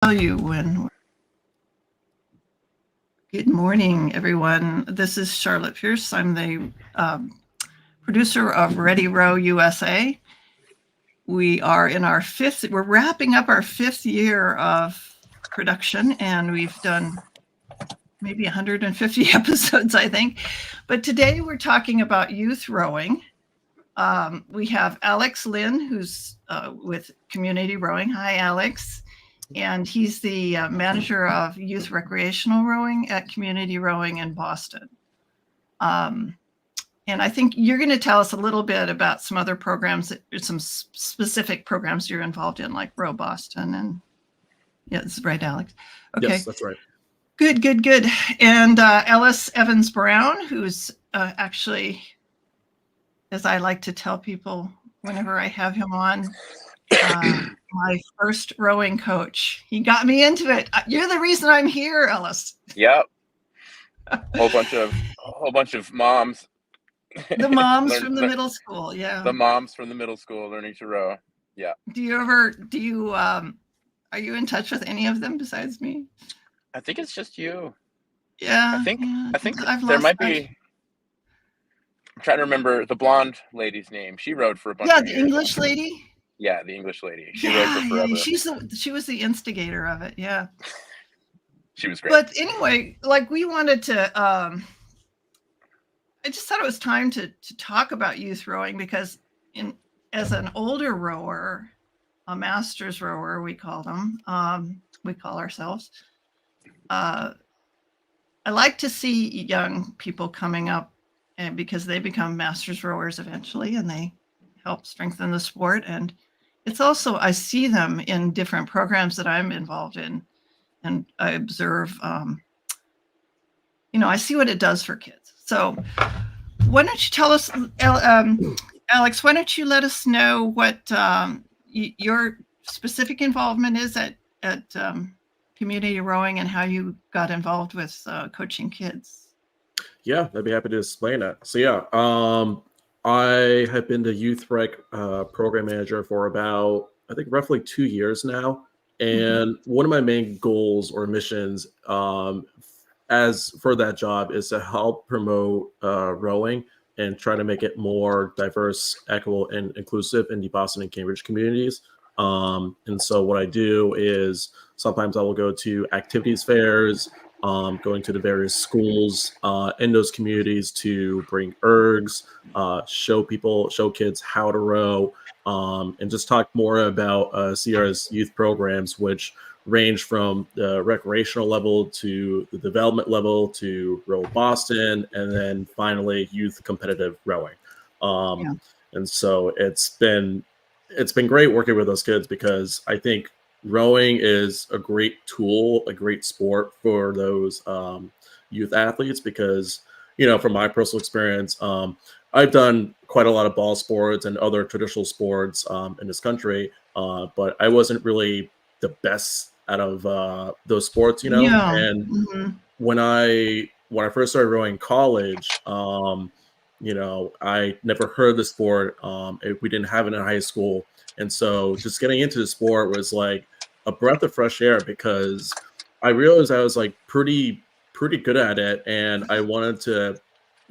Tell you when. Good morning, everyone. This is Charlotte Pierce. I'm the producer of Ready Row USA. We are in our we're wrapping up our 5th year of production, and we've done maybe 150 episodes, I think. But today we're talking about youth rowing. We have Alex Lynn, who's with Community Rowing. Hi, Alex. And he's the manager of youth recreational rowing at Community Rowing in Boston. And I think you're going to tell us a little bit about some other programs, some specific programs you're involved in, like Row Boston. And yeah, that's right, Alex. Okay. Yes, that's right. Good. And Ellis Evans-Brown, who's actually, as I like to tell people whenever I have him on, my first rowing coach. He got me into it. You're the reason I'm here, Ellis. Yep. Whole bunch of moms. The moms from the middle school, yeah. The moms from the middle school learning to row. Yeah. Are you in touch with any of them besides me? I think it's just you. Yeah. I think there might be. I'm trying to remember the blonde lady's name. She rowed for a bunch of years. Yeah, the English lady. Yeah, the English lady. She rowed for forever. She was the instigator of it. Yeah. She was great. But anyway, like we wanted to. I just thought it was time to talk about youth rowing because, as an older rower, a master's rower, we call them. We call ourselves. I like to see young people coming up, and because they become master's rowers eventually, and they help strengthen the sport. And it's also, I see them in different programs that I'm involved in, and I observe, I see what it does for kids. So why don't you tell us, Alex, why don't you let us know what your specific involvement is at Community Rowing and how you got involved with coaching kids? Yeah, I'd be happy to explain that. So yeah, I have been the youth rec program manager for about, I think, roughly 2 years now. And one of my main goals or missions as for that job is to help promote rowing and try to make it more diverse, equitable, and inclusive in the Boston and Cambridge communities. And so what I do is sometimes I will go to activities fairs, going to the various schools in those communities to bring ergs, show kids how to row, and just talk more about Sierra's youth programs, which range from the recreational level to the development level to Row Boston, and then finally youth competitive rowing. And so it's been great working with those kids because I think rowing is a great tool, a great sport for those youth athletes because, from my personal experience, I've done quite a lot of ball sports and other traditional sports in this country, but I wasn't really the best out of those sports, Yeah. And when I first started rowing in college, I never heard of the sport. We didn't have it in high school. And so just getting into the sport was like a breath of fresh air because I realized I was like pretty good at it. And I wanted to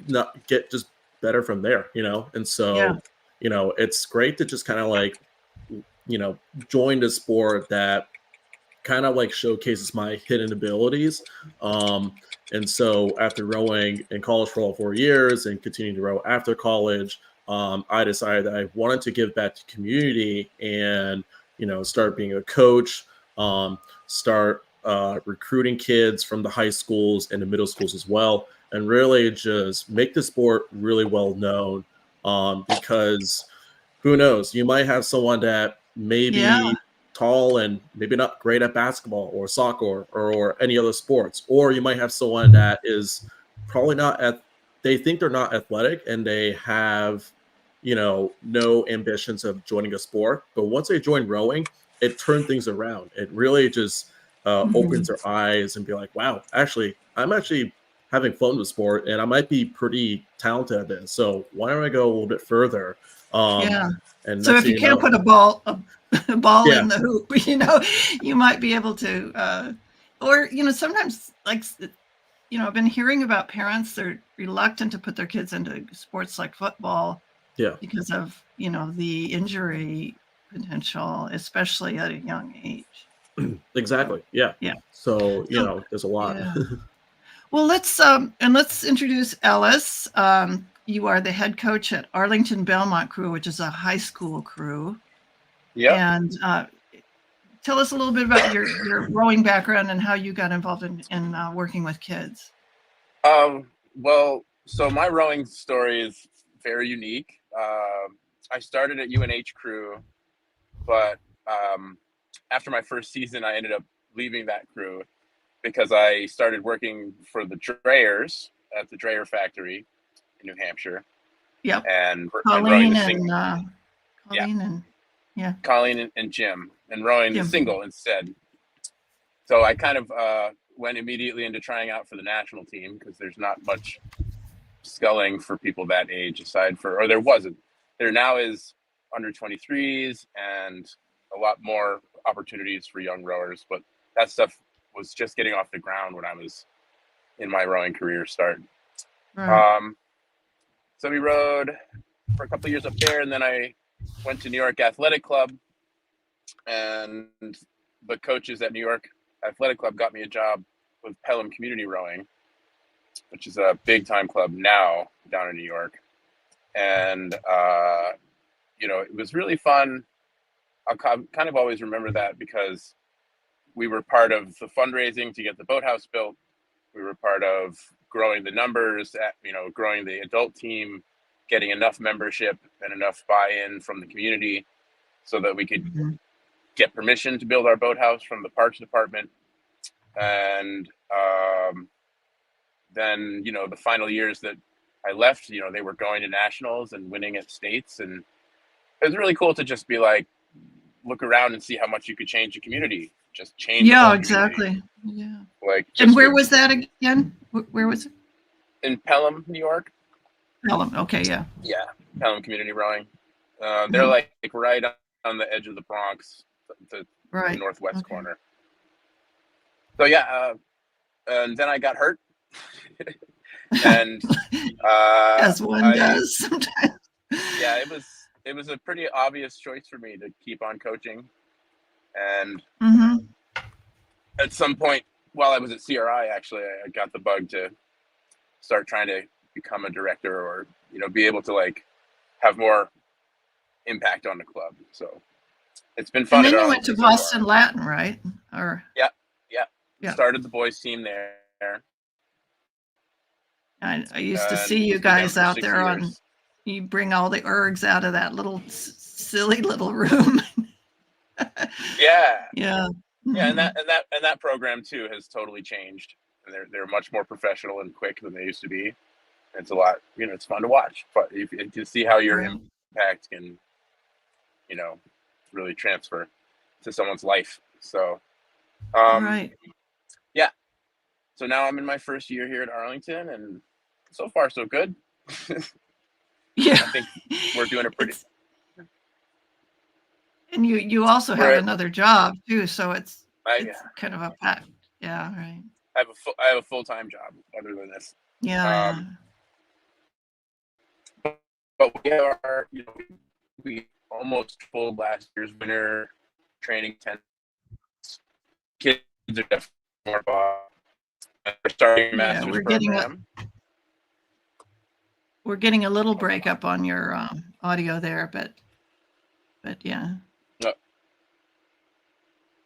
not get just better from there, And so, it's great to just kind of like, join the sport that kind of like showcases my hidden abilities. And so after rowing in college for all 4 years and continuing to row after college, I decided that I wanted to give back to community and, start being a coach, start recruiting kids from the high schools and the middle schools as well, and really just make the sport really well known because who knows, you might have someone that may be tall and maybe not great at basketball or soccer or any other sports, or you might have someone that is probably they think they're not athletic and they have no ambitions of joining a sport, but once they join rowing, it turns things around. It really just opens their eyes and be like, wow, I'm actually having fun with sport and I might be pretty talented at this, so why don't I go a little bit further? And so if you can't put a ball ball Yeah. in the hoop. You might be able to, or sometimes I've been hearing about parents that are reluctant to put their kids into sports like football. Yeah. Because of the injury potential, especially at a young age. Exactly. Yeah. Yeah. So there's a lot. Yeah. Well, let's introduce Ellis. You are the head coach at Arlington-Belmont crew, which is a high school crew. Yeah. And tell us a little bit about your rowing background and how you got involved in working with kids. Well, so my rowing story is very unique. I started at UNH crew, but after my first season, I ended up leaving that crew because I started working for the drayers at the drayer factory in New Hampshire. Yep. And Colleen rowing the and single. Colleen and Jim, and rowing the single instead. So I kind of went immediately into trying out for the national team because there's not much sculling for people that age there wasn't. There now is under 23s and a lot more opportunities for young rowers, but that stuff was just getting off the ground when I was in my rowing career start. Right. So we rowed for a couple of years up there, and then I went to New York Athletic Club, and the coaches at New York Athletic Club got me a job with Pelham Community Rowing, which is a big time club now down in New York. And, it was really fun. I'll kind of always remember that because we were part of the fundraising to get the boathouse built. We were part of growing the numbers, growing the adult team, getting enough membership and enough buy-in from the community so that we could get permission to build our boathouse from the parks department. And then, the final years that I left, they were going to nationals and winning at states. And it was really cool to just be like, look around and see how much you could change the community. Just change. Yeah, exactly. Yeah. And where was that again? Where was it? In Pelham, New York. Pelham. Okay. Yeah. Yeah. Pelham Community Rowing. They're like right on the edge of the Bronx, the northwest corner. So yeah, and then I got hurt, and as one does sometimes. Yeah, it was a pretty obvious choice for me to keep on coaching, and at some point while I was at CRI, actually, I got the bug to start trying to become a director, or be able to have more impact on the club. So it's been fun. And then you went to Boston Latin, right? Or yeah. Started the boys team there. I used to see you guys out there you bring all the ergs out of that little silly little room. Yeah. Yeah. Yeah, and that program too has totally changed. And they're much more professional and quick than they used to be. It's a lot, it's fun to watch. But you can see how your impact can, really transfer to someone's life. So yeah. So now I'm in my first year here at Arlington, and so far so good. Yeah. I think we're doing a pretty. And you also have another job too, so it's kind of a pack. Yeah, right. I have a full-time job other than this. Yeah. But we are, we almost full last year's winter training tent. Kids are definitely more involved. We're starting a master's program. We're getting a little breakup on your audio there, but yeah.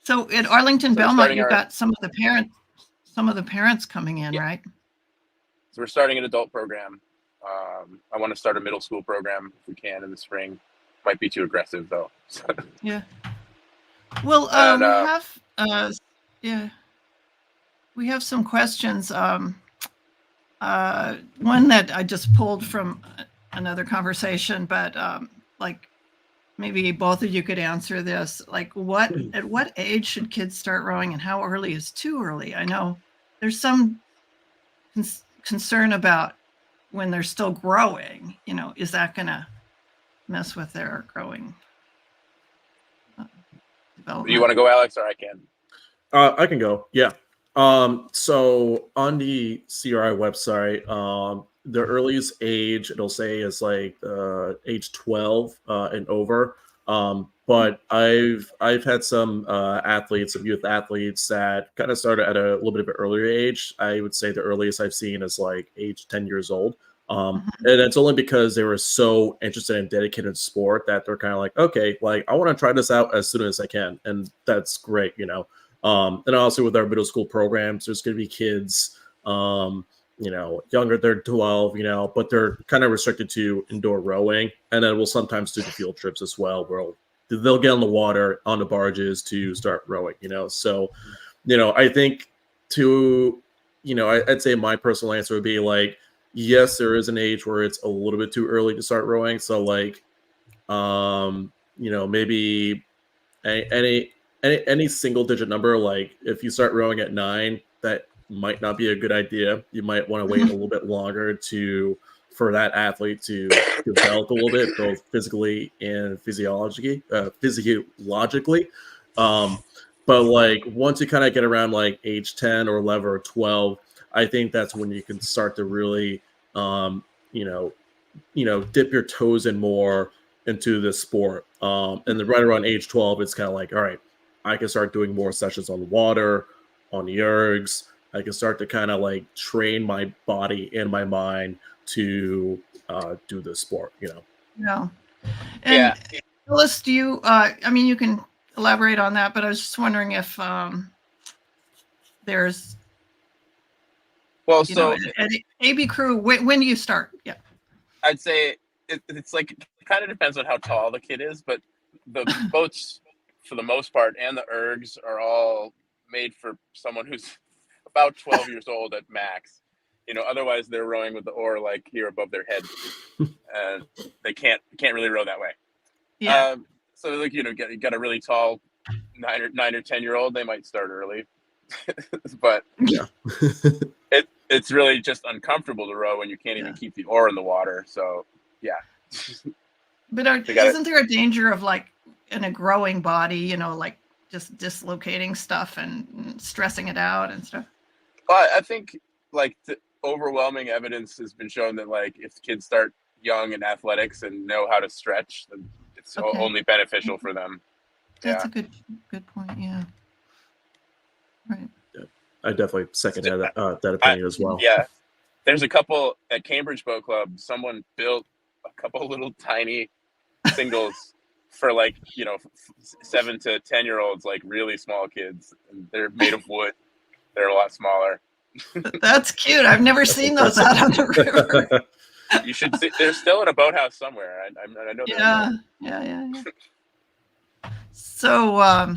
So at Arlington-Belmont, you've got some of the parents coming in, right? So we're starting an adult program. I want to start a middle school program if we can in the spring. Might be too aggressive though. Yeah. Well, we have some questions. One that I just pulled from another conversation, but maybe both of you could answer this. At what age should kids start rowing, and how early is too early? I know there's some concern about when they're still growing. Is that going to mess with their growing? development. Do you want to go, Alex, or I can? I can go. Yeah. So on the CRI website, the earliest age it'll say is like age 12 and over. But I've had some athletes, some youth athletes that kind of started at a little bit of an earlier age. I would say the earliest I've seen is like age 10 years old. And it's only because they were so interested in dedicated sport that they're kind of like, okay, like I want to try this out as soon as I can. And that's great, you know. And also with our middle school programs, there's going to be kids, you know, younger, they're 12, you know, but they're kind of restricted to indoor rowing. And then we'll sometimes do the field trips as well, where they'll get on the water, on the barges to start rowing, you know. So, you know, I think I'd say my personal answer would be like, yes, there is an age where it's a little bit too early to start rowing. So like, you know, maybe any single digit number, like if you start rowing at 9, that might not be a good idea. You might want to wait a little bit longer for that athlete to develop a little bit, both physically and physiologically. But like once you kind of get around like age 10 or 11 or 12, I think that's when you can start to really, dip your toes in more into the sport. And then right around age 12, it's kind of like, all right, I can start doing more sessions on the water, on the ergs. I can start to kind of like train my body and my mind to do this sport, you know? Yeah. And Ellis, do you, I mean, you can elaborate on that, but I was just wondering if there's, at AB Crew, when do you start? Yeah. I'd say it's like, it kind of depends on how tall the kid is, but the boats, for the most part, and the ergs are all made for someone who's about 12 years old at max. You know, otherwise they're rowing with the oar like here above their head, and they can't really row that way. Yeah. So like, you got a really tall 9 or 10-year-old, they might start early, but yeah, it's really just uncomfortable to row when you can't even keep the oar in the water. So yeah. But isn't there a danger of like in a growing body, you know, like just dislocating stuff and stressing it out and stuff? Well, I think like the overwhelming evidence has been shown that like if kids start young in athletics and know how to stretch, then it's only beneficial for them. That's a good point. Yeah. Right. Yeah. I definitely second that opinion as well. Yeah. There's a couple at Cambridge Boat Club. Someone built a couple little tiny singles for like, 7 to 10-year-olds, like really small kids. And they're made of wood. They're a lot smaller. That's cute. I've never seen those out on the river. You should see. They're still in a boathouse somewhere. I know. Yeah. So,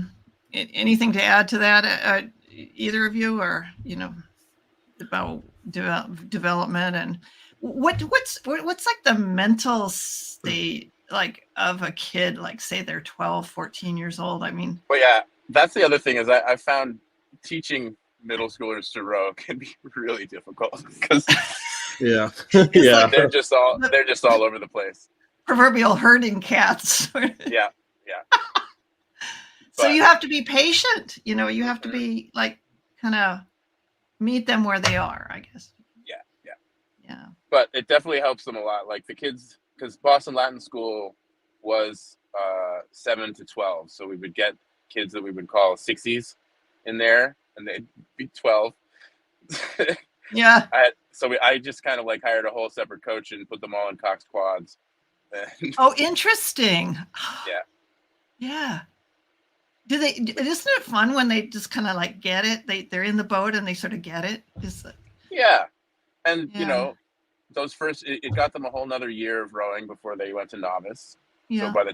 anything to add to that, either of you, or about development and what's like the mental state like of a kid, like say they're 12, 14 years old? I mean, well, yeah, that's the other thing is I found teaching middle schoolers to row can be really difficult because yeah, like they're just all over the place. Proverbial herding cats. Yeah. So you have to be patient. You have to be like kind of meet them where they are, I guess. Yeah. But it definitely helps them a lot. Like the kids, because Boston Latin School was 7 to 12, so we would get kids that we would call 60s in there, and they'd be 12. Yeah. I just kind of like hired a whole separate coach and put them all in Cox quads. Oh, interesting. Yeah. Isn't it fun when they just kind of like get it? They're in the boat and they sort of get it. Yeah. And those first, it got them a whole nother year of rowing before they went to novice. Yeah. So by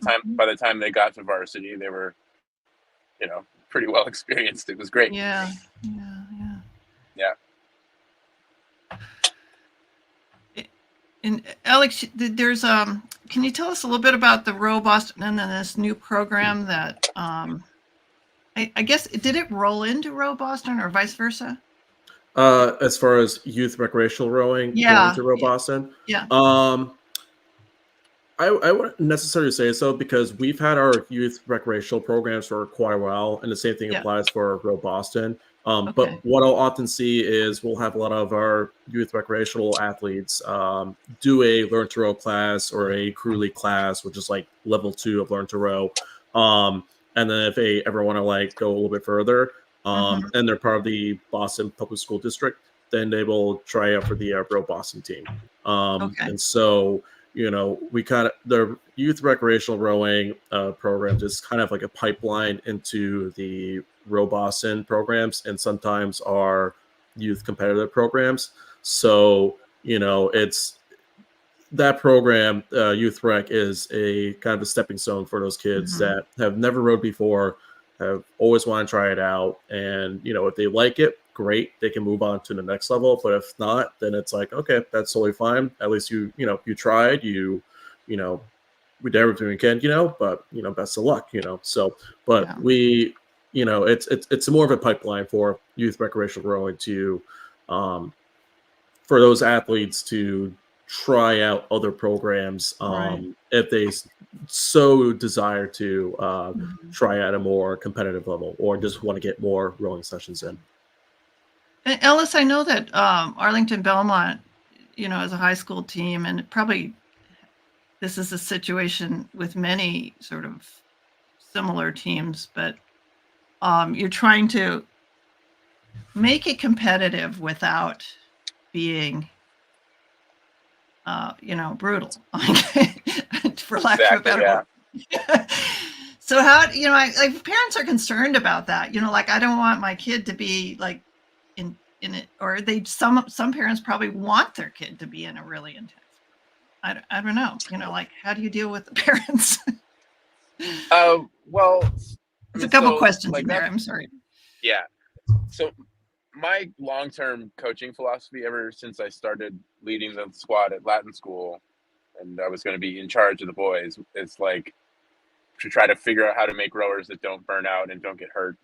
the time they got to varsity, they were, pretty well experienced. It was great. Yeah. And Alex, there's can you tell us a little bit about the Row Boston and then this new program that I guess did it roll into Row Boston or vice versa? As far as youth recreational rowing going to Row Boston, I wouldn't necessarily say so, because we've had our youth recreational programs for quite a while, and the same thing Yeah. applies for Row Boston. Okay. But what I'll often see is we'll have a lot of our youth recreational athletes do a learn to row class or a crew lead class, which is like level 2 of learn to row. And then if they ever want to like go a little bit further, and they're part of the Boston Public School District, then they will try out for the Row Boston team. Okay. And so, we kind of, the youth recreational rowing programs is kind of like a pipeline into the Row Boston programs, and sometimes our youth competitive programs. So, it's that program, Youth Rec, is a kind of a stepping stone for those kids that have never rowed before, have always want to try it out. And, if they like it, great, they can move on to the next level. But if not, then it's like, okay, that's totally fine. At least you tried, we did everything we can, but, best of luck, So, but Yeah. we, it's more of a pipeline for youth recreational rowing to, for those athletes to try out other programs Right. if they so desire to Mhm. try at a more competitive level, or just want to get more rowing sessions in. And Ellis, I know that Arlington-Belmont, is a high school team, and probably this is a situation with many sort of similar teams, but you're trying to make it competitive without being, brutal, for lack of a Exactly, better word. So how, parents are concerned about that, like, I don't want my kid to be like in it, or some parents probably want their kid to be in a really intense. I don't know, like, how do you deal with the parents? Well, There's a couple so, questions like in there. that, I'm sorry. yeah. So my long-term coaching philosophy, ever since I started leading the squad at Latin school, and I was going to be in charge of the boys, is like to try to figure out how to make rowers that don't burn out and don't get hurt.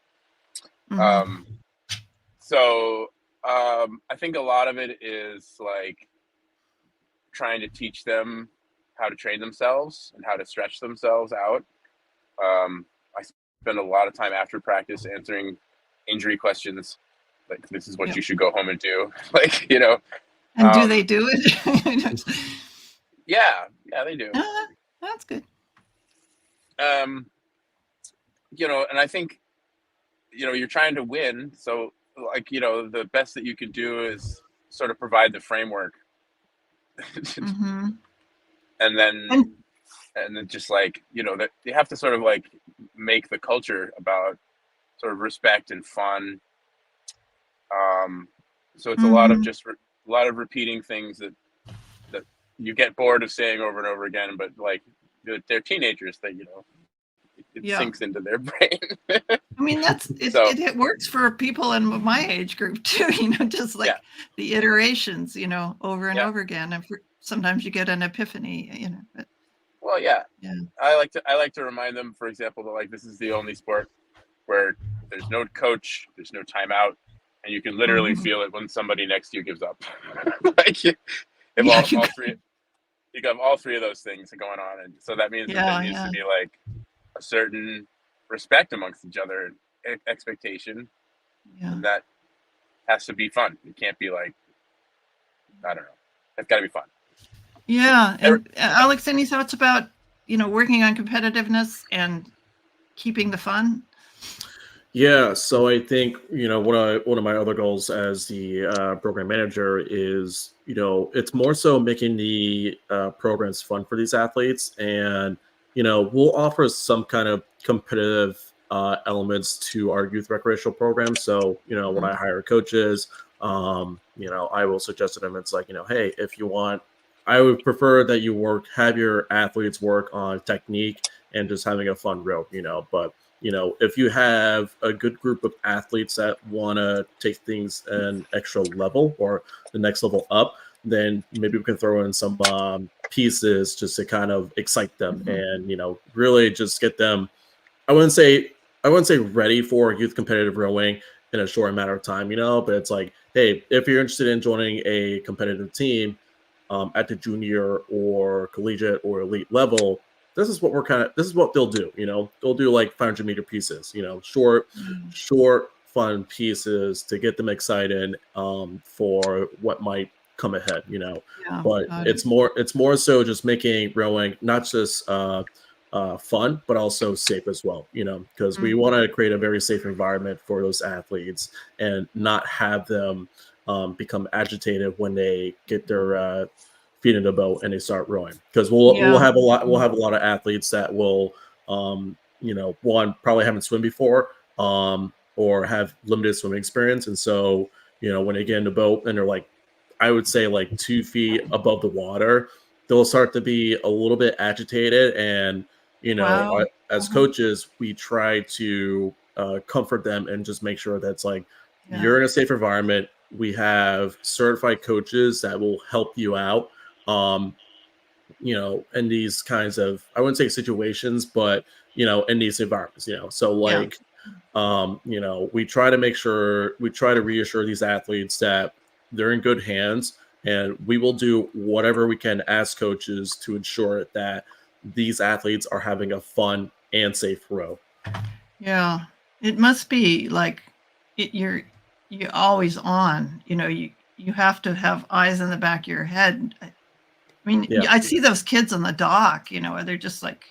Mhm. So I think a lot of it is like trying to teach them how to train themselves and how to stretch themselves out. I spend a lot of time after practice answering injury questions, like, this is what Yep. you should go home and do. Like, And do they do it? yeah, they do. That's good. And I think, you're trying to win. So, like, the best that you can do is sort of provide the framework. Mhm. And then just like, that you have to sort of like make the culture about sort of respect and fun. So it's a lot of Mhm. just a lot of repeating things that you get bored of saying over and over again, but like they're teenagers that, it Yeah. sinks into their brain. I mean, So it works for people in my age group too, just like yeah, the iterations, over and yeah. over again. And sometimes you get an epiphany, but Well, yeah. yeah. I like to remind them, for example, that like this is the only sport where there's no coach, there's no timeout, and you can literally Mhm. feel it when somebody next to you gives up. Like, if Yeah, all three, you got all three of those things going on, and so that means that there needs to be like a certain respect amongst each other, expectation, yeah. and that has to be fun. It can't be like, I don't know. It's got to be fun. Yeah. And Alex, any thoughts about, working on competitiveness and keeping the fun? Yeah, so I think one of my other goals as the program manager is it's more so making the programs fun for these athletes, and we'll offer some kind of competitive elements to our youth recreational program. So when I hire coaches, I will suggest to them, it's like, hey, if you want, I would prefer that you have your athletes work on technique and just having a fun row, but if you have a good group of athletes that want to take things an extra level or the next level up, then maybe we can throw in some pieces just to kind of excite them and really just get them. I wouldn't say ready for youth competitive rowing in a short amount of time, but it's like, hey, if you're interested in joining a competitive team, at the junior or collegiate or elite level, this is what they'll do. They'll do like 500-meter pieces, short, fun pieces to get them excited for what might come ahead. Yeah, But got it's more so just making rowing not just fun, but also safe as well. Because we want to create a very safe environment for those athletes and not have them become agitated when they get their feet in the boat and they start rowing. Because we'll have a lot of athletes that will one, probably haven't swum before or have limited swimming experience, and so when they get in the boat and they're like, I would say like 2 feet above the water, they'll start to be a little bit agitated. And, Wow. as coaches, we try to comfort them and just make sure that's like, you're in a safe environment. We have certified coaches that will help you out, in these kinds of, I wouldn't say situations, but, in these environments, so like, we try to reassure these athletes that they're in good hands, and we will do whatever we can as coaches to ensure that these athletes are having a fun and safe row. Yeah, it must be like you're always on. You have to have eyes in the back of your head. I mean, I see those kids on the dock. They're just like.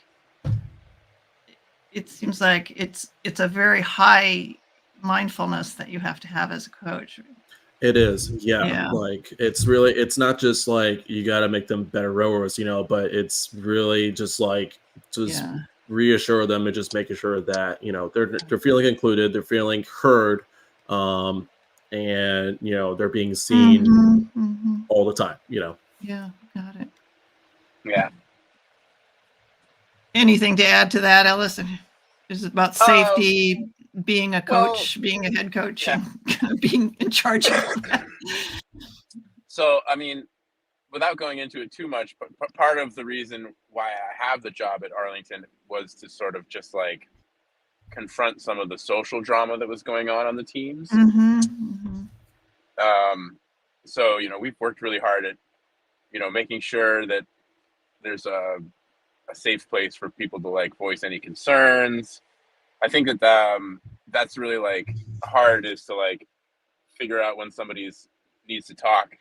It seems like it's a very high mindfulness that you have to have as a coach. It is, yeah. Like it's not just like you got to make them better rowers, but it's really just like reassure them and just making sure that they're feeling included, they're feeling heard, and they're being seen all the time. Yeah, got it. Yeah. Anything to add to that, Ellis? Is it about safety, being a coach, being a head coach, and being in charge of that? So, I mean, without going into it too much, but part of the reason why I have the job at Arlington was to sort of just like confront some of the social drama that was going on the teams. So, we've worked really hard at, making sure that there's a safe place for people to like voice any concerns. I think that that's really like hard, is to like figure out when somebody needs to talk.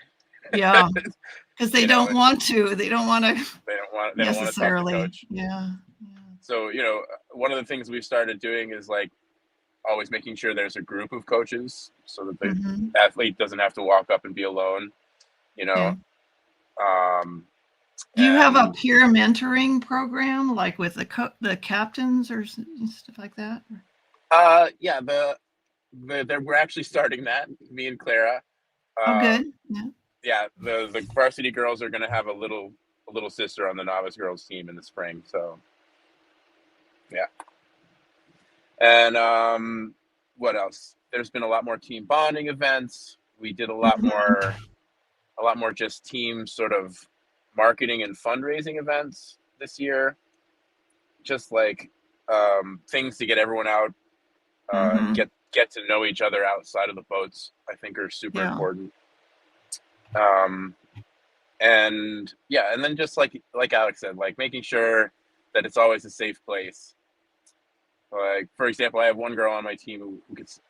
Yeah, because they don't want to. They don't want to. They don't want to necessarily. talk to coach. Yeah. So one of the things we've started doing is like always making sure there's a group of coaches, so that the athlete doesn't have to walk up and be alone. Do you have a peer mentoring program, like with the captains or stuff like that? Yeah, we're actually starting that. Me and Clara. Good. Yeah, the varsity girls are going to have a little sister on the novice girls team in the spring. So, yeah. And what else? There's been a lot more team bonding events. We did a lot more just team sort of marketing and fundraising events this year. Just like things to get everyone out, get to know each other outside of the boats, I think are super important. And then just like Alex said, like making sure that it's always a safe place. Like, for example, I have one girl on my team who gets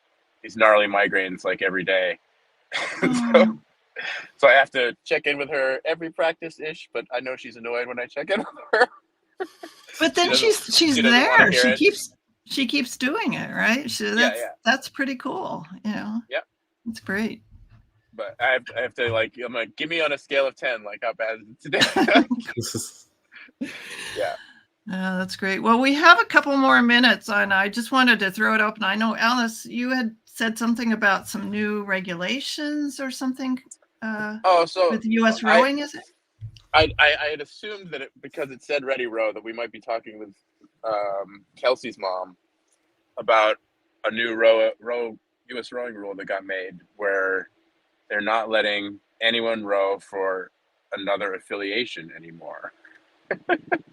these gnarly migraines like every day. So I have to check in with her every practice-ish, but I know she's annoyed when I check in with her. But then she's there. She keeps doing it, right? That's pretty cool. Yeah. It's great. But I have to like, I'm like, give me on a scale of 10, like how bad is it today? Yeah. That's great. Well, we have a couple more minutes, and I just wanted to throw it open. I know, Alice, you had said something about some new regulations or something. So with U.S. rowing, is it? I had assumed that because it said Ready Row, that we might be talking with Kelsey's mom about a new U.S. rowing rule that got made, where they're not letting anyone row for another affiliation anymore.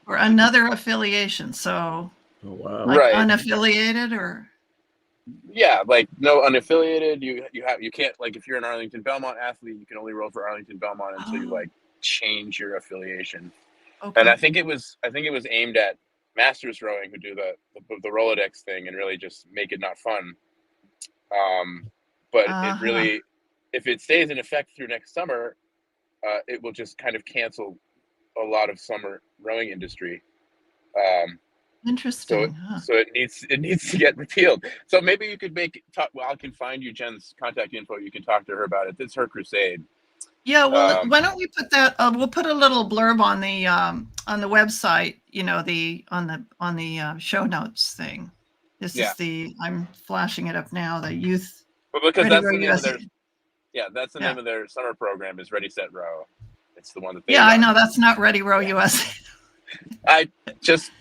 Or another affiliation, so like unaffiliated, or like no unaffiliated. You can't, like, if you're an Arlington-Belmont athlete, you can only row for Arlington-Belmont until you like change your affiliation. Okay. And I think it was aimed at masters rowing who do the Rolodex thing and really just make it not fun. But it really, if it stays in effect through next summer, it will just kind of cancel a lot of summer rowing industry. Interesting. So it needs to get repealed. So maybe you could well, I can find you Jen's contact info. You can talk to her about it. It's her crusade. Yeah, well, why don't we put that? We'll put a little blurb on the website. You know, on the show notes thing. This is I'm flashing it up now. The youth. But because Ready that's Row the name USA. of their that's the name of their summer program is Ready Set Row. It's the one that they I run. know that's not Ready Row USA. I just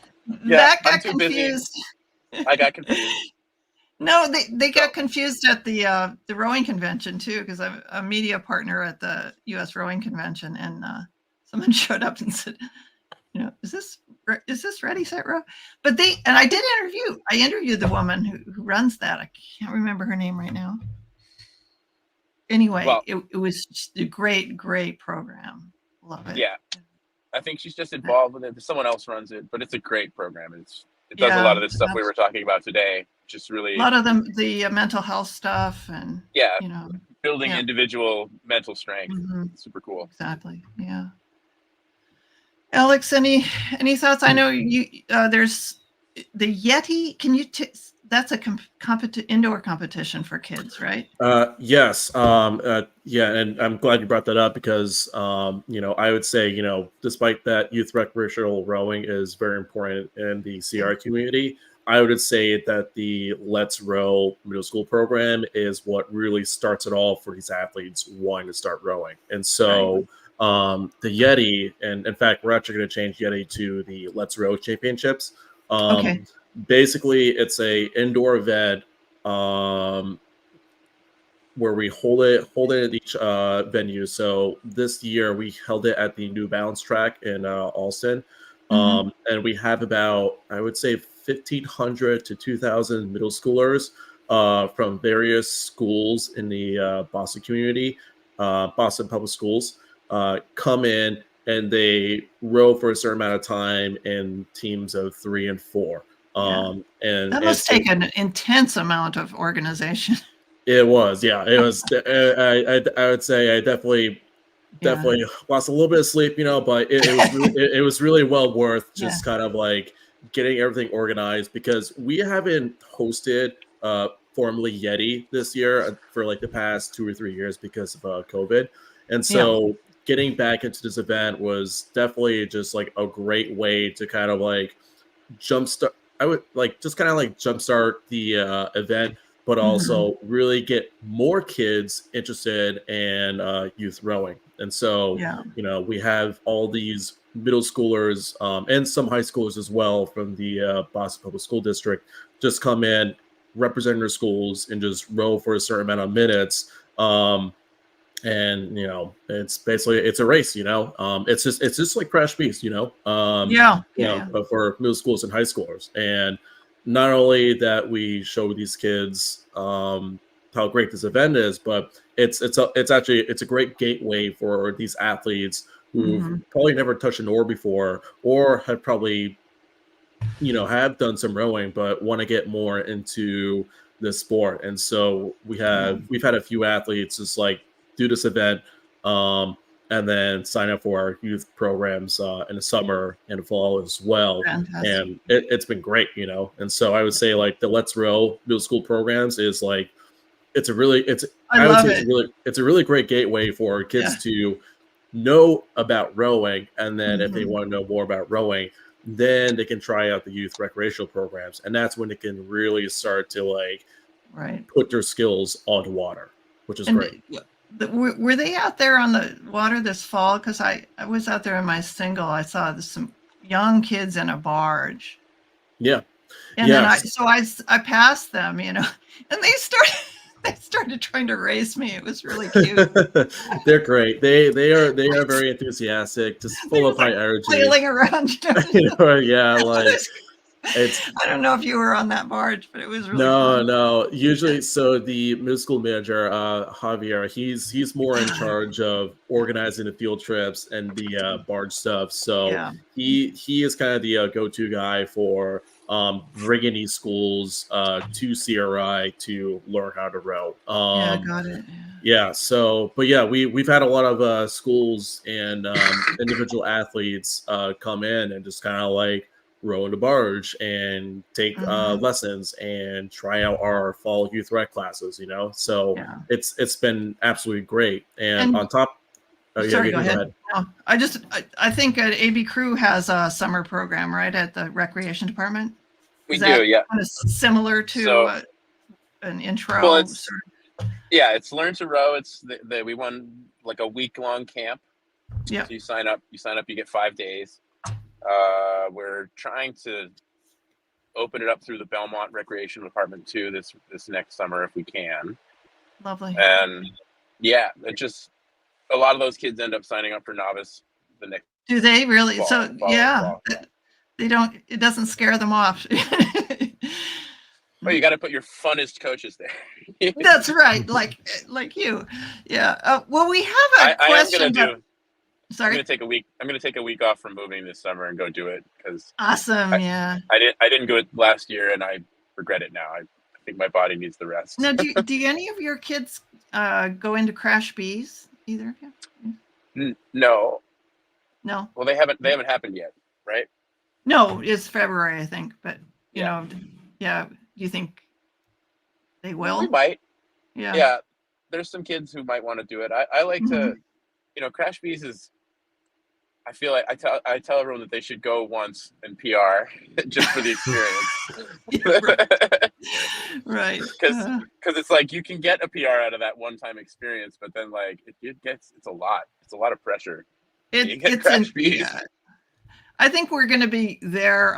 that got I'm too confused. Busy. I got confused. No, they got confused at the rowing convention too, because I'm a media partner at the U.S. Rowing Convention, and someone showed up and said, "You know, is this Ready Set Row?" But I interviewed the woman who runs that. I can't remember her name right now. Anyway, well, it was just a great program. Love it. Yeah, I think she's just involved with it. Someone else runs it, but it's a great program. It does a lot of the stuff we were talking about today. Just really a lot of the mental health stuff and building individual mental strength. Mm-hmm. Super cool. Exactly. Yeah. Alex, any thoughts? I know you. There's the Yeti. Can you? That's a indoor competition for kids, right? Yes. And I'm glad you brought that up because I would say despite that, youth recreational rowing is very important in the CR community. I would say that the Let's Row middle school program is what really starts it all for these athletes wanting to start rowing. And so the Yeti, and in fact, we're actually going to change Yeti to the Let's Row Championships. Okay. Basically, it's a indoor event where we hold it at each venue. So this year we held it at the New Balance track in Alston. And we have about, I would say, 1,500 to 2,000 middle schoolers from various schools in the Boston community, Boston Public Schools, come in and they row for a certain amount of time in teams of 3 and 4. And that must take an intense amount of organization. It was. I would say I definitely lost a little bit of sleep, but it was really well worth just kind of like getting everything organized, because we haven't hosted formally Yeti this year for like the past 2 or 3 years because of COVID. And so getting back into this event was definitely just like a great way to kind of like jumpstart. I would like just kind of like jumpstart the event, but also really get more kids interested in youth rowing. And so, we have all these middle schoolers and some high schoolers as well from the Boston Public School District just come in, represent their schools, and just row for a certain amount of minutes. And it's basically it's a race. It's just like Crash Beast. But for middle schools and high schoolers. And not only that, we show these kids how great this event is, but it's a great gateway for these athletes who've probably never touched an oar before, or have probably have done some rowing but want to get more into this sport. And so we've had a few athletes just like do this event and then sign up for our youth programs in the summer and the fall as well. Fantastic. And it's been great, And so I would say like the Let's Row middle school programs is like it's a really great gateway for kids to know about rowing, and then if they want to know more about rowing, then they can try out the youth recreational programs, and that's when they can really start to like put their skills onto water, which is great. Were they out there on the water this fall? Because I was out there in my single. I saw some young kids in a barge. Yeah. And then I passed them, and they started trying to race me. It was really cute. They're great. They are very enthusiastic, just full of high energy. Flailing around. It's I don't know if you were on that barge, but it was really fun. no. Usually, so the middle school manager, Javier, he's more in charge of organizing the field trips and the barge stuff. So Yeah. he is kind of the go-to guy for bringing these schools to CRI to learn how to row. Yeah, got it. Yeah. So, but yeah, we've had a lot of schools and individual athletes come in and just kind of like row in the barge and take lessons and try out our fall youth rec classes. So Yeah. it's been absolutely great. And on top, sorry, go ahead. No, I think AB Crew has a summer program, right, at the recreation department. We do, yeah. Kind of similar to an intro. Well, it's Learn to Row. It's we won like a week-long camp. Yeah. So you sign up, you get 5 days. We're trying to open it up through the Belmont Recreation Department too this next summer if we can. Lovely. And yeah, it just a lot of those kids end up signing up for novice the next. Do they really? Fall. They don't. It doesn't scare them off. Well, you got to put your funnest coaches there. That's right, like you. Yeah. Well, we have a question. Sorry. I'm gonna take a week off from moving this summer and go do it because awesome. I didn't go it last year and I regret it now. I think my body needs the rest. Now, do any of your kids go into Crash Bees? Either of you? No. No. Well, they haven't happened yet, right? No, it's February, I think. But you know, yeah. Do you think they will? We might. Yeah. Yeah. There's some kids who might want to do it. I like to, Crash Bees is. I feel like I tell everyone that they should go once and PR just for the experience. Right. Because it's like you can get a PR out of that one-time experience, but then like it's a lot. It's a lot of pressure. Crash Bees. Yeah. I think we're going to be there.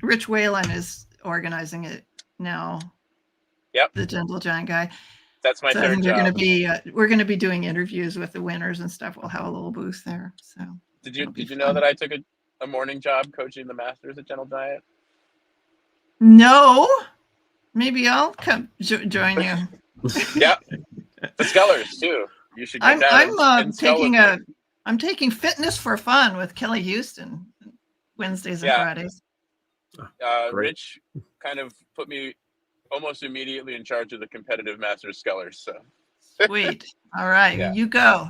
Rich Whalen is organizing it now. Yep. The Gentle Giant guy. That's my third job. We're going to be doing interviews with the winners and stuff. We'll have a little booth there. So did you know that I took a morning job coaching the Masters at Gentle Giant? No, maybe I'll come join you. Yeah, the Scullers too. You should get down. I'm taking fitness for fun with Kelly Houston Wednesdays and Fridays. Rich kind of put me almost immediately in charge of the competitive Masters Scullers. So sweet. All right, you go.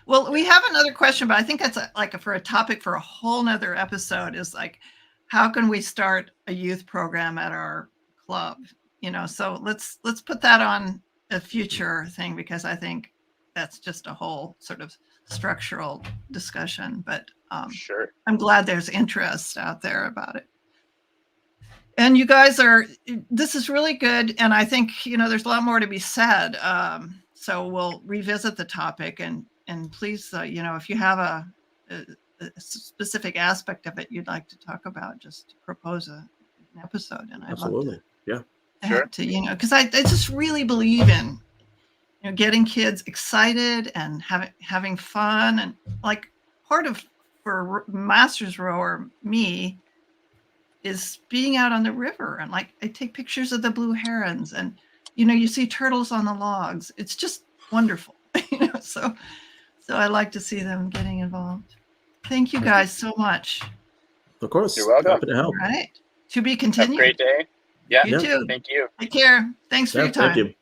Well, we have another question, but I think that's for a topic for a whole nother episode. Is like, how can we start a youth program at our club? So let's put that on a future thing because I think that's just a whole sort of structural discussion. But sure, I'm glad there's interest out there about it. And you guys this is really good. And I think, there's a lot more to be said. So we'll revisit the topic and please, if you have a specific aspect of it you'd like to talk about, just propose an episode. And I'd absolutely. love to, because I just really believe in, getting kids excited and having fun and like part of for Masters rower me is being out on the river and like I take pictures of the blue herons and you see turtles on the logs. It's just wonderful. So I like to see them getting involved. Thank you guys so much. Of course. You're welcome. Happy to help. All right. To be continued. Have a great day. Yeah. You too. Thank you. Take care. Thanks for your time. Thank you.